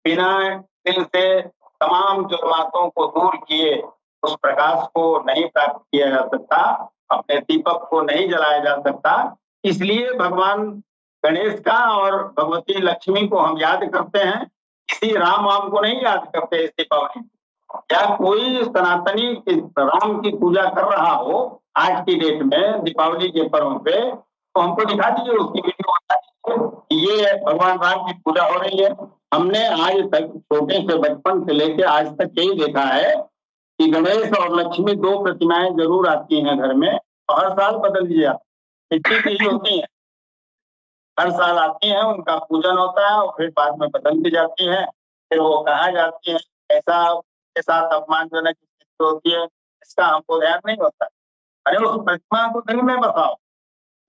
बिना दिल से तमाम जुर्मातों को दूर किए उस प्रकाश को नहीं प्राप्त किया जा सकता, अपने दीपक को नहीं जलाया जा सकता। इसलिए भगवान गणेश का और भगवती लक्ष्मी को हम याद करते हैं, किसी राम वाम को नहीं याद करते इस दीपावली। क्या कोई सनातनी राम की पूजा कर रहा हो आज की डेट में दीपावली के पर्व पे, तो हमको दिखा दीजिए, उसकी वीडियो बता दीजिए, ये भगवान राम की पूजा हो रही है। हमने आज तक छोटे से बचपन से लेकर आज तक यही देखा है कि गणेश और लक्ष्मी दो प्रतिमाएं जरूर आती हैं घर में, और हर साल बदल दी जाती है, मिट्टी की ही होती है, हर साल आती हैं, उनका पूजन होता है और फिर बाद में बदल दी जाती है। फिर वो कहा जाती है, ऐसा के साथ अपमानजनक स्थिति होती है, इसका हमको ध्यान नहीं होता। अरे उस प्रतिमा को दिल में बसाओ,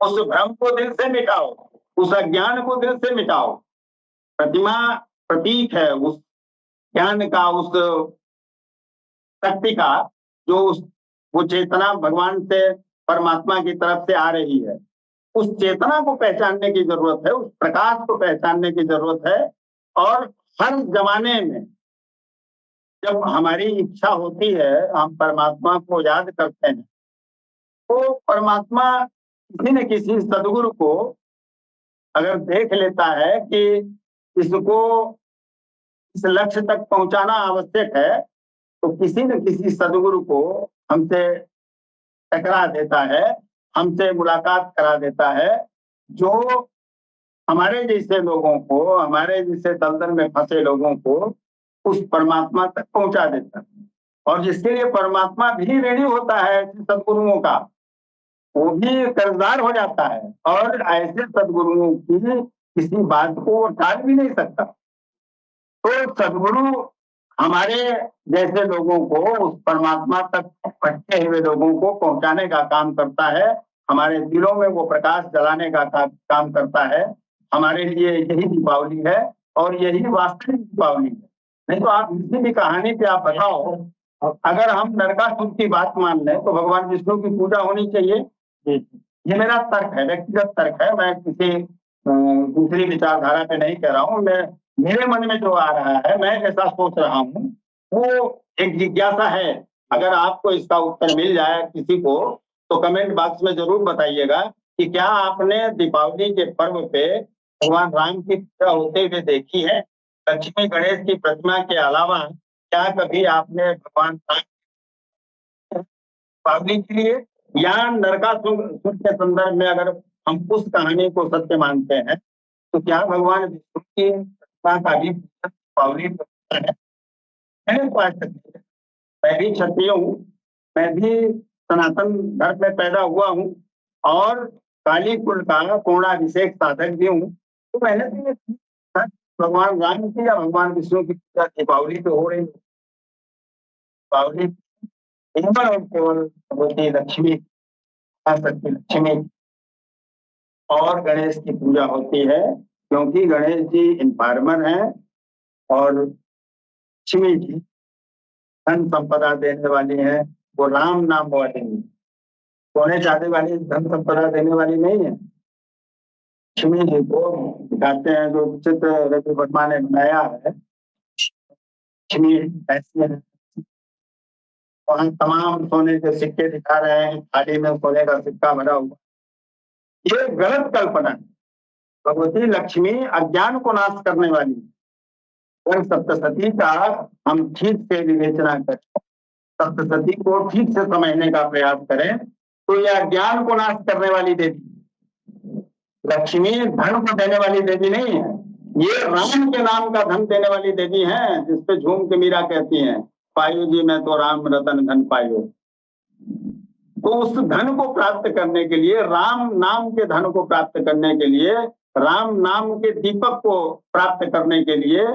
उस भ्रम को दिल से मिटाओ, उस अज्ञान को दिल से मिटाओ। प्रतिमा प्रतीक है उस ज्ञान का, उस शक्ति का, जो वो चेतना भगवान से, परमात्मा की तरफ से आ रही है। उस चेतना को पहचानने की जरूरत है, उस प्रकाश को पहचानने की जरूरत है। और हर जमाने में जब हमारी इच्छा होती है, हम परमात्मा को याद करते हैं, तो परमात्मा किसी न किसी सदगुरु को अगर देख लेता है कि इसको इस लक्ष्य तक पहुंचाना आवश्यक है, तो किसी न किसी सदगुरु को हमसे टकरा देता है, हमसे मुलाकात करा देता है, जो हमारे जैसे लोगों को, हमारे जैसे दलदल में फंसे लोगों को उस परमात्मा तक पहुंचा देता है। और जिसके लिए परमात्मा भी ऋणी होता है सदगुरुओं का, वो भी कर्जदार हो जाता है, और ऐसे सदगुरुओं की किसी बात को वो टाल भी नहीं सकता। तो सदगुरु हमारे जैसे लोगों को, उस परमात्मा तक भटके हुए लोगों को पहुंचाने का काम करता है, हमारे दिलों में वो प्रकाश जलाने का काम करता है। हमारे लिए यही दीपावली है और यही वास्तविक दीपावली है। नहीं तो आप किसी भी कहानी पे आप बताओ, अगर हम नरकासुर की बात मान लें तो भगवान विष्णु की पूजा होनी चाहिए। ये मेरा तर्क है, व्यक्तिगत तर्क है, मैं किसी दूसरी विचारधारा पे नहीं कह रहा हूँ। मैं मेरे मन में जो आ रहा है, मैं जैसा सोच रहा हूँ, वो एक जिज्ञासा है। अगर आपको इसका उत्तर मिल जाए किसी को तो कमेंट बॉक्स में जरूर बताइएगा कि क्या आपने दीपावली के पर्व पे भगवान राम की पूजा होते हुए देखी है। लक्ष्मी गणेश की प्रतिमा के अलावा क्या कभी आपने भगवान राम दीपावली के लिए या नरकासुर के संदर्भ में अगर हम उस कहानी को सत्य मानते हैं तो क्या भगवान विष्णु की प्रतिमा का भी दीपावली पर होता है? नहीं पा सकते। मैं भी क्षत्रिय हूँ, मैं भी सनातन धर्म में पैदा हुआ हूँ और काली कुल का पूर्णाभिषेक साधक भी हूँ। तो मैंने तो ये सीखा कि भगवान राम की या भगवान विष्णु की पूजा दीपावली पे हो रही है। दीपावली केवल और केवल भगवती लक्ष्मी, शक्ति लक्ष्मी और गणेश की पूजा होती है, क्योंकि गणेश जी इन्फॉर्मर हैं और लक्ष्मी जी धन संपदा देने वाली है। वो राम नाम वाली है, सोने चांदी वाली धन संपदा देने वाली नहीं है। लक्ष्मी जी को दिखाते हैं, जो चित्र रवि वर्मा ने बनाया है, लक्ष्मी ऐसी है। वहां तमाम सोने के सिक्के दिखा रहे हैं, थाली में सोने का सिक्का भरा हुआ। ये गलत कल्पना है। भगवती लक्ष्मी अज्ञान को नाश करने वाली। अगर सप्तशती का हम ठीक से विवेचना करें, सप्तशती को ठीक से समझने का प्रयास करें तो यह ज्ञान को नाश करने वाली देवी। लक्ष्मी धन को देने वाली देवी नहीं है, ये राम के नाम का धन देने वाली देवी है, जिसपे झूम के मीरा कहती हैं, पायो जी मैं तो राम रतन धन पायो। तो उस धन को प्राप्त करने के लिए, राम नाम के धन को प्राप्त करने के लिए, राम नाम के दीपक को प्राप्त करने के लिए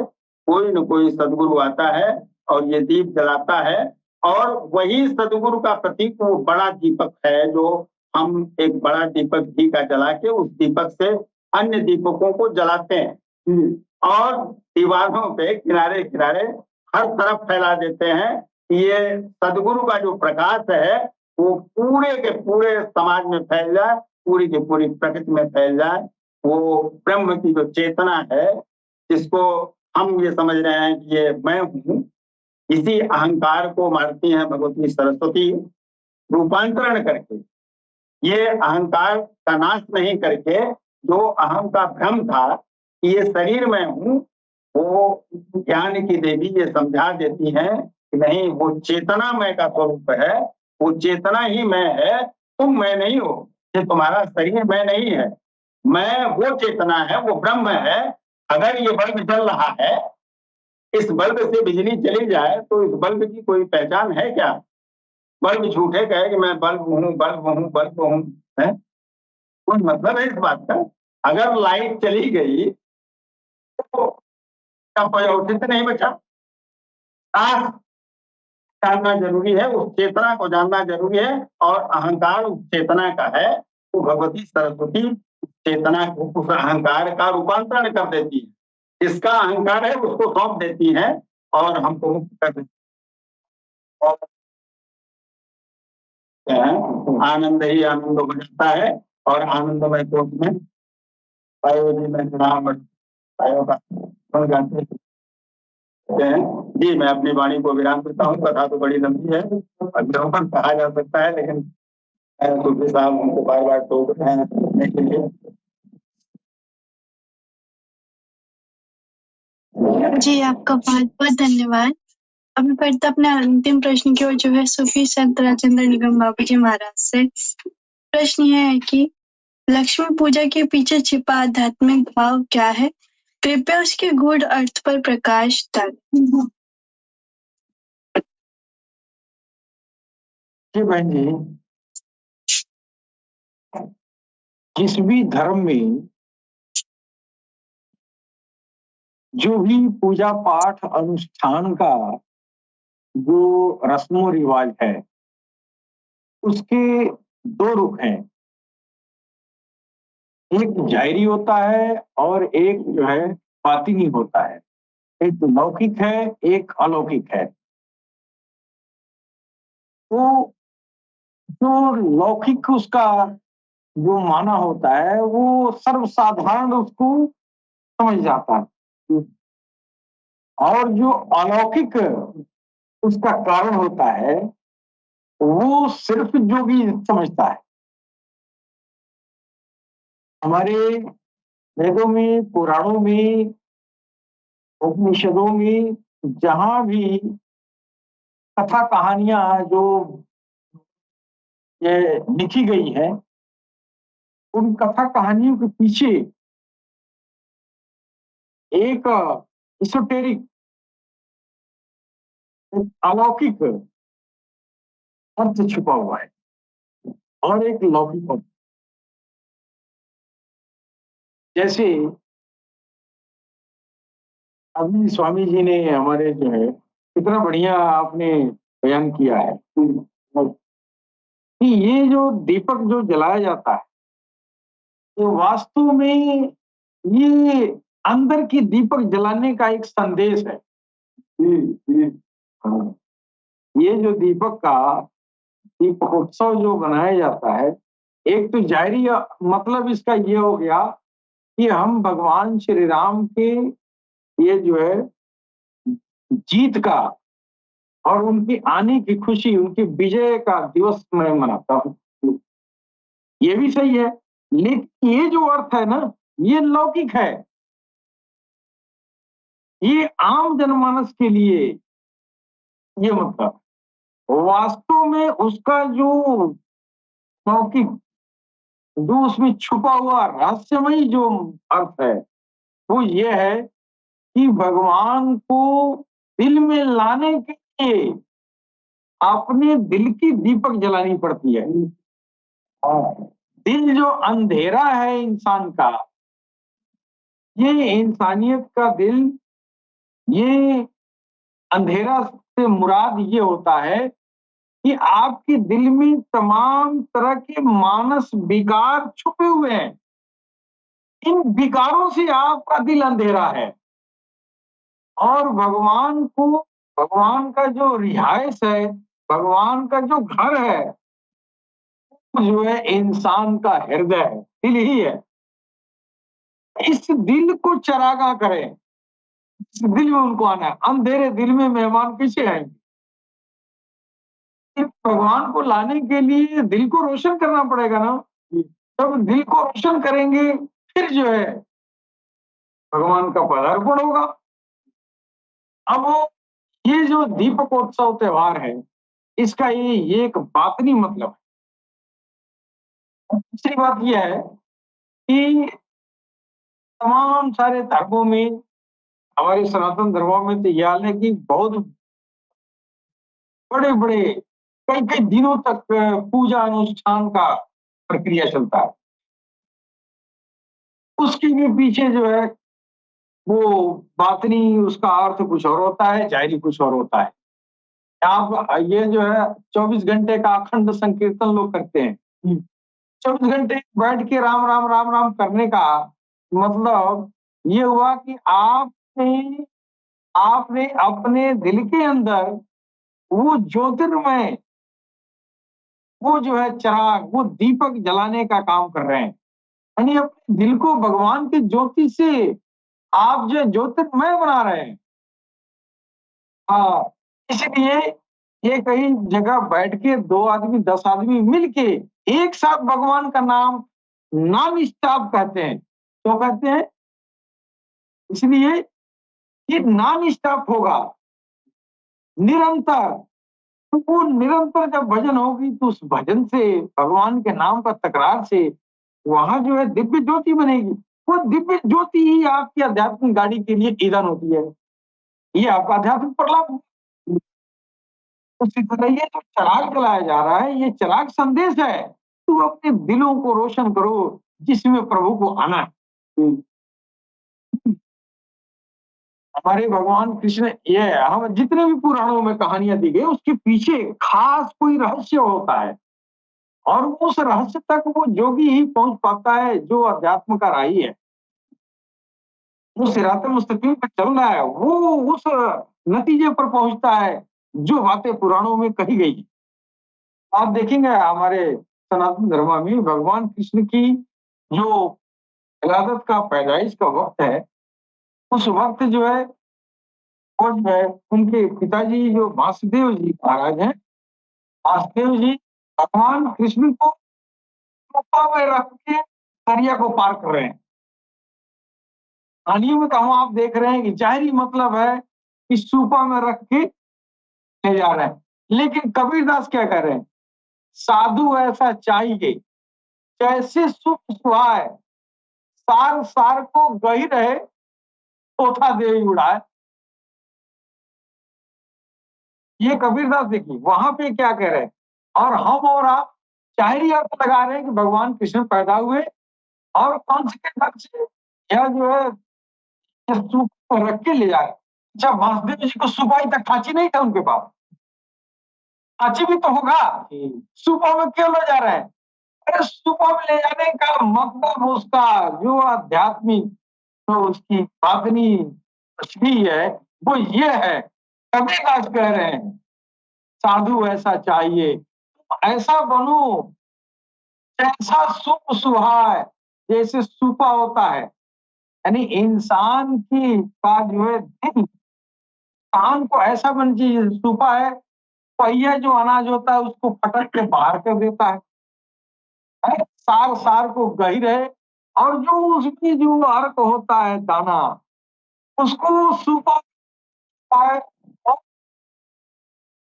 कोई न कोई सदगुरु आता है और ये दीप जलाता है। और वही सदगुरु का प्रतीक वो बड़ा दीपक है, जो हम एक बड़ा दीपक घी का जला के उस दीपक से अन्य दीपकों को जलाते हैं और दीवारों पे किनारे किनारे हर तरफ फैला देते हैं। ये सदगुरु का जो प्रकाश है वो पूरे के पूरे समाज में फैल जाए, पूरी की पूरी प्रकृति में फैल जाए। वो ब्रह्म की जो चेतना है, जिसको हम ये समझ रहे हैं कि ये मैं हूँ, इसी अहंकार को मारती हैं भगवती सरस्वती रूपांतरण करके। ये अहंकार का नाश नहीं करके जो अहम का भ्रम था कि ये शरीर में हूँ, वो ज्ञान की देवी ये समझा देती हैं कि नहीं, वो चेतना मैं का स्वरूप है, वो चेतना ही मैं है, तुम मैं नहीं हो। ये तुम्हारा शरीर मैं नहीं है, मैं वो चेतना है, वो ब्रह्म है। अगर ये बल्ब जल रहा है, इस बल्ब से बिजली चली जाए तो इस बल्ब की कोई पहचान है क्या? बल्ब झूठे कहे कि मैं बल्ब हूँ, बल्ब हूँ, बल्ब हूँ, है? कोई मतलब है इस बात का? अगर लाइट चली गई तो क्या कोई औचित्य नहीं बचा? जानना जरूरी है, उस चेतना को जानना जरूरी है। और अहंकार उस चेतना का है, तो भगवती सरस्वती चेतना को, उस अहंकार का रूपांतरण कर देती है। जिसका अहंकार है उसको सौंप देती है और हमको मुक्त कर देती है। आनंद ही आनंद हो जाता है और आनंदमय कोट में पायो जी में राम पायो का गाते हैं। जी, मैं अपनी वाणी को विराम देता हूँ। कथा तो बड़ी लंबी है, अध्यापन कहा जा सकता है, लेकिन सूफी साहब हमको बार बार टोक रहे हैं सुनने के लिए। जी, आपका बहुत बहुत धन्यवाद। अभी बढ़ते अपने अंतिम प्रश्न की ओर, जो है सूफी संत राजेंद्र निगम बाबू जी महाराज से। प्रश्न यह है कि लक्ष्मी पूजा के पीछे छिपा आध्यात्मिक भाव क्या है? कृपया उसके गूढ़ अर्थ पर प्रकाश डालें। जी बहन जी, जिस भी धर्म में जो भी पूजा पाठ अनुष्ठान का जो रस्मो रिवाज है, उसके दो रुख हैं। एक जाहिरी होता है और एक जो है बातिनी होता है। एक लौकिक है, एक अलौकिक है। तो जो लौकिक उसका जो माना होता है वो सर्वसाधारण उसको समझ जाता है, और जो अलौकिक उसका कारण होता है वो सिर्फ जोगी समझता है। हमारे वेदों में, पुराणों में, उपनिषदों में जहां भी कथा कहानियां जो ये लिखी गई है, उन कथा कहानियों के पीछे एक इsoteric, एक अलौकिक अर्थ छुपा हुआ है और एक लौकिक अर्थ। जैसे अभी स्वामी जी ने हमारे जो है कितना बढ़िया आपने बयान किया है कि ये जो दीपक जो जलाया जाता है, तो वास्तव में ये अंदर की दीपक जलाने का एक संदेश है। हाँ। ये जो दीपक का दीपोत्सव जो बनाया जाता है, एक तो जाहिरी मतलब इसका ये हो गया कि हम भगवान श्री राम के ये जो है जीत का और उनकी आने की खुशी, उनकी विजय का दिवस मैं मनाता हूँ। ये भी सही है, लेकिन ये जो अर्थ है ना, ये लौकिक है। ये आम जनमानस के लिए ये मतलब वास्तव में उसका जो लौकिक, जो उसमें छुपा हुआ रहस्यमयी जो अर्थ है वो ये है कि भगवान को दिल में लाने के लिए अपने दिल की दीपक जलानी पड़ती है। दिल जो अंधेरा है इंसान का, ये इंसानियत का दिल, ये अंधेरा से मुराद ये होता है कि आपके दिल में तमाम तरह के मानस विकार छुपे हुए हैं। इन विकारों से आपका दिल अंधेरा है और भगवान को, भगवान का जो रिहाइश है, भगवान का जो घर है, जो है इंसान का हृदय है, दिल ही है। इस दिल को चरागा करें, इस दिल में उनको आना है। अंधेरे दिल में मेहमान कैसे आएंगे? भगवान को लाने के लिए दिल को रोशन करना पड़ेगा ना। जब दिल को रोशन करेंगे फिर जो है भगवान का पदार्पण होगा। अब ये जो दीपकोत्सव त्योहार है, इसका ये एक बातनी मतलब है। दूसरी बात यह है कि तमाम सारे धर्मों में, हमारे सनातन धर्मों में तो यह हाल है कि बहुत बड़े बड़े कई कई दिनों तक पूजा अनुष्ठान का प्रक्रिया चलता है। उसके भी पीछे जो है वो बातनी, उसका अर्थ कुछ और होता है, जाहिरी कुछ और होता है। आप ये जो है 24 घंटे का अखंड संकीर्तन लोग करते हैं। 24 घंटे बैठ के राम राम राम राम करने का मतलब ये हुआ कि आपने आपने अपने दिल के अंदर वो ज्योतिर्मय, वो जो है चिराग, वो दीपक जलाने का काम कर रहे हैं। यानी अपने दिल को भगवान की ज्योति से आप जो ज्योतिर्मय बना रहे हैं। हाँ, इसलिए ये कई जगह बैठ के 2 आदमी 10 आदमी मिलके एक साथ भगवान का नाम नॉन स्टॉप कहते हैं। क्यों कहते हैं? इसलिए ये नॉन स्टॉप होगा, निरंतर। तो वो निरंतर जब भजन होगी तो उस भजन से, भगवान के नाम का तकरार से वहां जो है दिव्य ज्योति बनेगी। वो दिव्य ज्योति ही आपकी आध्यात्मिक गाड़ी के लिए ईंधन होती है। ये आपका आध्यात्मिक प्रलाप। उसी तरह ये जो चिराग जलाया जा रहा है, ये चिराग संदेश है। तो अपने दिलों को रोशन करो जिसमें प्रभु को आना है। हमारे भगवान कृष्ण, ये हम जितने भी पुराणों में कहानियां दी गई उसके पीछे खास कोई रहस्य होता है। और उस रहस्य तक वो जोगी ही पहुंच पाता है जो अध्यात्म का राही है, वो सिराते मुस्तकीम पर चल रहा है, वो उस नतीजे पर पहुंचता है जो बातें पुराणों में कही गई हैं। आप देखेंगे हमारे सनातन धर्म में भगवान कृष्ण की जो विलादत का पैदाइश का वक्त है, उस वक्त जो है वो जो है उनके पिताजी जो वासुदेव जी महाराज हैं, वासुदेव जी भगवान कृष्ण को कृपा में रख के दरिया को पार कर रहे हैं। कहानियों में तो हम आप देख रहे हैं कि जाहिर मतलब है कि सूपा में रख के ले जा रहे हैं, लेकिन कबीरदास क्या कर रहे हैं, साधु ऐसा चाहिए जैसे सुख सुहाए, सार सार को गही रहे, पोथा दे उड़ाए। ये कबीरदास देखिए वहां पे क्या कह रहे हैं, और हम और आप जाहिर अर्थ लगा रहे हैं कि भगवान कृष्ण पैदा हुए और कंस के डर से यह जो है ये सूप को रख के ले जाए। अच्छा, वासुदेव जी को सुपाई तक खांची नहीं था उनके पास, खांची भी तो होगा, सुपा में क्यों ले जा रहे हैं? अरे सुपा में ले जाने का मतलब उसका जो आध्यात्मिक तो उसकी साधनी तशरीह है वो ये है, कबीरदास कह रहे हैं साधु ऐसा चाहिए, ऐसा बनो जैसा सुख सुहाए, जैसे सुपा होता है, यानी इंसान की का जो है दिल इंसान को ऐसा बन चाहिए, सुपा है पहिया जो अनाज होता है उसको फटक के बाहर कर देता है? सार सार को गही रहे, और जो उसकी जो अर्क होता है दाना उसको सुपा है और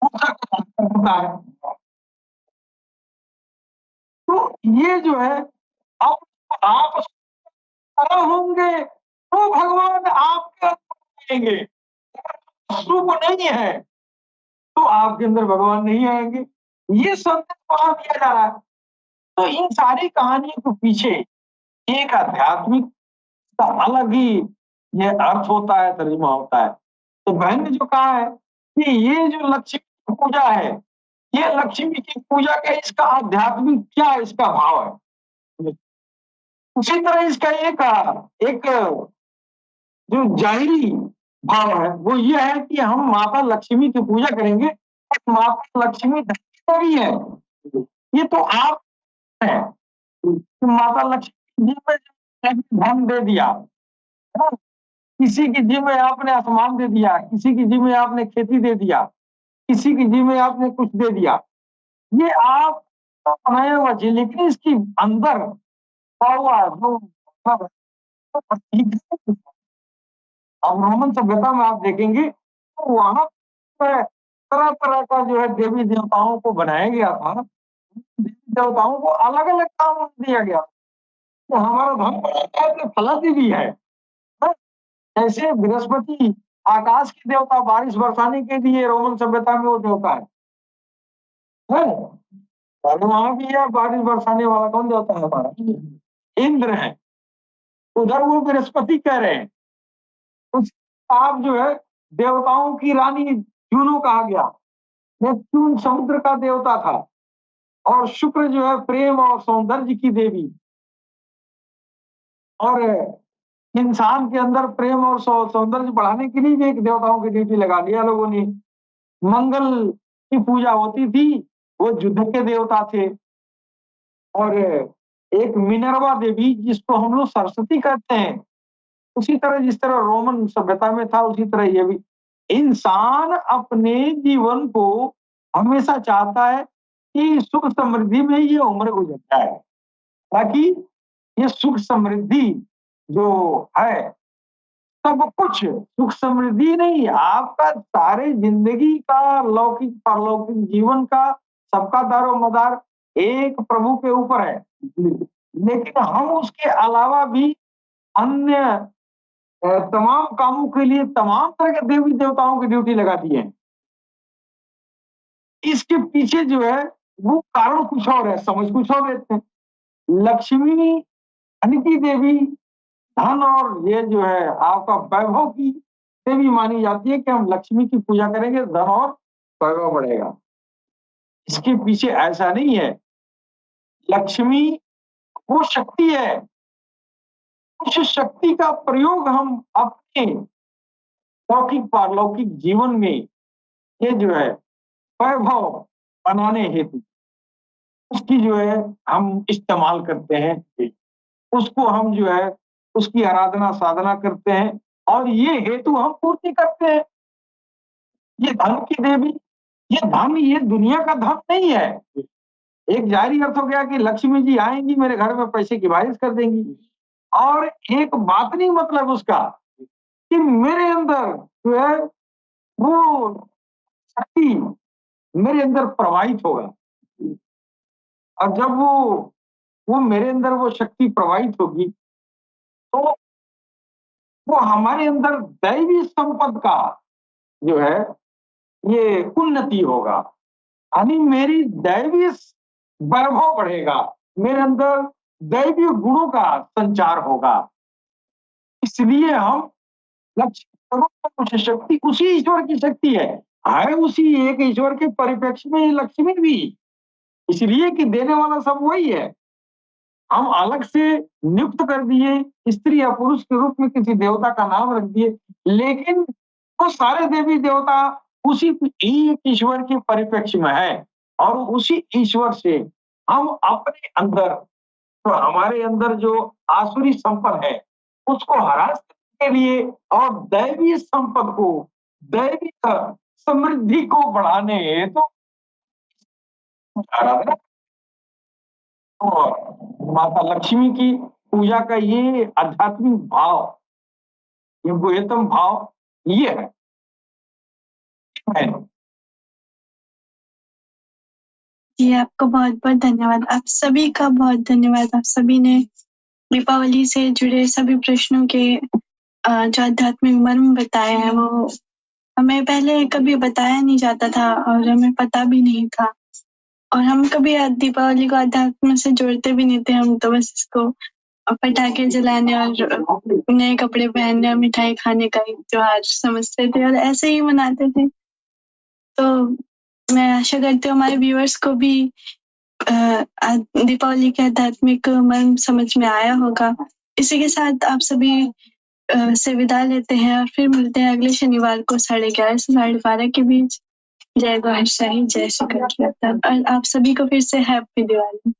होता है। तो ये जो है अब आप तरह होंगे तो भगवान आपके अंदर आएंगे, सुप नहीं है तो आपके अंदर भगवान नहीं आएंगे। ये संदेश वहां दिया जा रहा है। तो इन सारी कहानियों के पीछे एक आध्यात्मिक का अलग ही ये अर्थ होता है, तर्जुमा होता है। तो बहन ने जो कहा है कि ये जो लक्ष्मी की पूजा है, ये लक्ष्मी की पूजा का इसका आध्यात्मिक क्या इसका भाव है, उसी तरह इसका एक जो जाहिरी भाव है वो ये है कि हम माता लक्ष्मी की पूजा करेंगे, माता लक्ष्मी देवी है, ये तो आप है। तो माता लक्ष्मी जी में धन दे दिया, किसी की जी में आपने आसमान दे दिया, किसी की जी में आपने खेती दे दिया, किसी की जी में आपने कुछ दे दिया, ये आप बनाया हुआ चीज, लेकिन इसकी अंदर हुआ जो अब रोमन सभ्यता में आप देखेंगे तो वहां तरह तरह का जो है देवी देवताओं को बनाया गया था, देवी देवताओं को अलग अलग काम दिया गया। तो हमारा धर्म बड़ा फलती भी है, जैसे बृहस्पति आकाश के देवता, बारिश बरसाने के लिए रोमन सभ्यता में वो देवता है? वहां भी है बारिश बरसाने वाला कौन देवता है हमारा? इंद्र है। उधर वो बृहस्पति कह रहे हैं। उस आप जो है देवताओं की रानी जूनो कहा गया, नेपच्यून समुद्र का देवता था, और शुक्र जो है प्रेम और सौंदर्य की देवी, और इंसान के अंदर प्रेम और सौंदर्य बढ़ाने के लिए भी एक देवताओं की ड्यूटी लगा दिया लोगों ने। मंगल की पूजा होती थी, वो युद्ध के देवता थे। और एक मिनर्वा देवी जिसको हम लोग सरस्वती कहते हैं, उसी तरह जिस तरह रोमन सभ्यता में था उसी तरह ये भी। इंसान अपने जीवन को हमेशा चाहता है कि सुख समृद्धि में ये उम्र गुजर जाए, ताकि ये सुख समृद्धि जो है सब कुछ सुख समृद्धि नहीं, आपका सारे जिंदगी का लौकिक परलौकिक जीवन का सबका दारो मदार एक प्रभु के ऊपर है। लेकिन हम उसके अलावा भी अन्य तमाम कामों के लिए तमाम तरह के देवी देवताओं की ड्यूटी लगा दी है। इसके पीछे जो है वो कारण कुछ और है, समझ कुछ और लेते हैं। लक्ष्मी धन की देवी, धन और ये जो है आपका वैभव की देवी मानी जाती है कि हम लक्ष्मी की पूजा करेंगे धन और वैभव बढ़ेगा। इसके पीछे ऐसा नहीं है लक्ष्मी वो शक्ति है, उस शक्ति का प्रयोग हम अपने लौकिक पारलौकिक जीवन में ये जो है वैभव बनाने हेतु उसकी जो है हम इस्तेमाल करते हैं, उसको हम जो है उसकी आराधना साधना करते हैं और ये हेतु हम पूर्ति करते हैं। ये धन की देवी, ये धन ये दुनिया का धन नहीं है। एक जाहिर अर्थ हो गया कि लक्ष्मी जी आएंगी मेरे घर में पैसे की बारिश कर देंगी, और एक बात नहीं मतलब उसका कि मेरे अंदर जो है वो शक्ति मेरे अंदर प्रवाहित होगा, और जब वो मेरे अंदर वो शक्ति प्रवाहित होगी तो वो हमारे अंदर दैवी संपद का जो है ये उन्नति होगा, यानी मेरी दैवी वैभव बढ़ेगा, मेरे अंदर दैवी गुणों का संचार होगा। इसलिए हम लक्ष्मी शक्ति उसी ईश्वर की शक्ति है उसी एक ईश्वर के परिप्रेक्ष्य में लक्ष्मी भी, इसलिए कि देने वाला सब वही है। हम अलग से नियुक्त कर दिए स्त्री या पुरुष के रूप में किसी देवता का नाम रख दिए, लेकिन वो सारे देवी देवता उसी एक ईश्वर के परिप्रेक्ष्य में है, और उसी ईश्वर से हम अपने अंदर तो हमारे अंदर जो आसुरी संपद है उसको हरास के लिए और दैवी संपद को दैवी समृद्धि को बढ़ाने हेतु आराधना और माता लक्ष्मी की पूजा का ये आध्यात्मिक भाव, ये गुह्यतम भाव ये है। जी, आपको बहुत बहुत धन्यवाद। आप सभी का बहुत धन्यवाद। आप सभी ने दीपावली से जुड़े सभी प्रश्नों के जो आध्यात्मिक मर्म बताए हैं वो हमें पहले कभी बताया नहीं जाता था और हमें पता भी नहीं था, और हम कभी दीपावली को अध्यात्म से जोड़ते भी नहीं थे। हम तो बस इसको पटाखे जलाने और नए कपड़े पहनने और मिठाई खाने का एक त्योहार समझते थे और ऐसे ही मनाते थे। तो मैं आशा करती हूँ हमारे व्यूअर्स को भी दीपावली के आध्यात्मिक मर्म समझ में आया होगा। इसी के साथ आप सभी से विदा लेते हैं और फिर मिलते हैं अगले शनिवार को 11:30 से 12:30 के बीच। जय गौर शाही, जय श्री कृष्ण, और आप सभी को फिर से हैप्पी दिवाली।